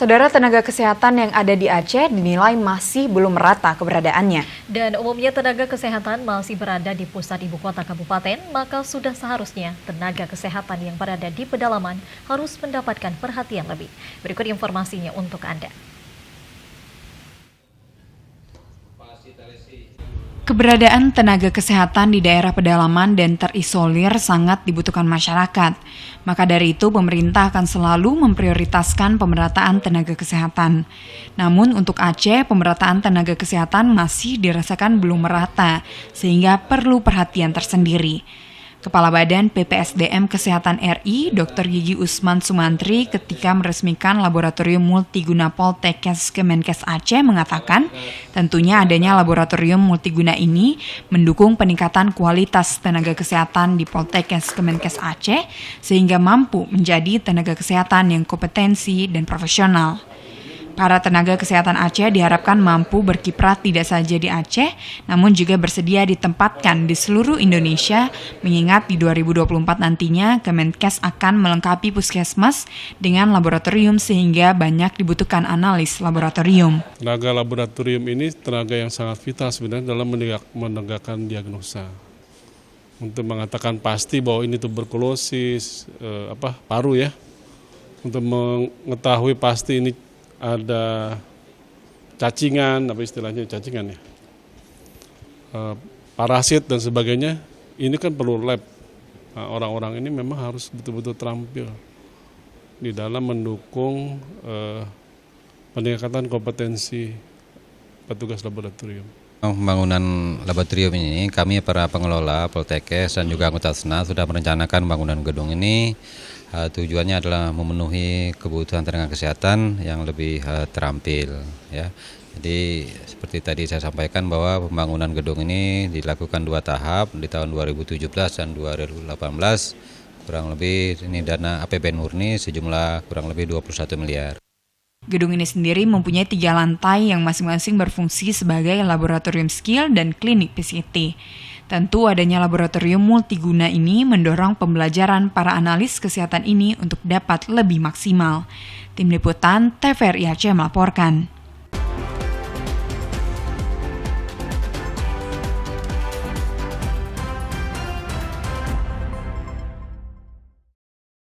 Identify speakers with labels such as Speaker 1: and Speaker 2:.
Speaker 1: Saudara, tenaga kesehatan yang ada di Aceh dinilai masih belum merata keberadaannya.
Speaker 2: Dan umumnya tenaga kesehatan masih berada di pusat ibu kota kabupaten, maka sudah seharusnya tenaga kesehatan yang berada di pedalaman harus mendapatkan perhatian lebih. Berikut informasinya untuk Anda.
Speaker 1: Keberadaan tenaga kesehatan di daerah pedalaman dan terisolir sangat dibutuhkan masyarakat. Maka dari itu, pemerintah akan selalu memprioritaskan pemerataan tenaga kesehatan. Namun untuk Aceh, pemerataan tenaga kesehatan masih dirasakan belum merata, sehingga perlu perhatian tersendiri. Kepala Badan PPSDM Kesehatan RI, Dr. Gigi Usman Sumantri, ketika meresmikan Laboratorium Multiguna Poltekkes Kemenkes Aceh mengatakan, tentunya adanya laboratorium multiguna ini mendukung peningkatan kualitas tenaga kesehatan di Poltekkes Kemenkes Aceh, sehingga mampu menjadi tenaga kesehatan yang kompetensi dan profesional. Para tenaga kesehatan Aceh diharapkan mampu berkiprah tidak saja di Aceh, namun juga bersedia ditempatkan di seluruh Indonesia, mengingat di 2024 nantinya Kemenkes akan melengkapi puskesmas dengan laboratorium sehingga banyak dibutuhkan analis laboratorium.
Speaker 3: Tenaga laboratorium ini tenaga yang sangat vital sebenarnya dalam menegakkan diagnosa. Untuk mengatakan pasti bahwa ini tuberkulosis, paru ya, untuk mengetahui pasti ini ada cacingan, istilahnya cacingan ya, parasit dan sebagainya, ini kan perlu lab. Nah, orang-orang ini memang harus betul-betul terampil di dalam mendukung peningkatan kompetensi petugas laboratorium.
Speaker 4: Pembangunan laboratorium ini, kami para pengelola Poltekkes dan juga anggota SNA sudah merencanakan bangunan gedung ini. Tujuannya adalah memenuhi kebutuhan tenaga kesehatan yang lebih terampil. Ya. Jadi seperti tadi saya sampaikan bahwa pembangunan gedung ini dilakukan 2 tahap di tahun 2017 dan 2018. Kurang lebih ini dana APBN murni sejumlah kurang lebih 21 miliar.
Speaker 1: Gedung ini sendiri mempunyai 3 lantai yang masing-masing berfungsi sebagai laboratorium skill dan klinik PCT. Tentu adanya laboratorium multiguna ini mendorong pembelajaran para analis kesehatan ini untuk dapat lebih maksimal. Tim Liputan TVRI Aceh melaporkan.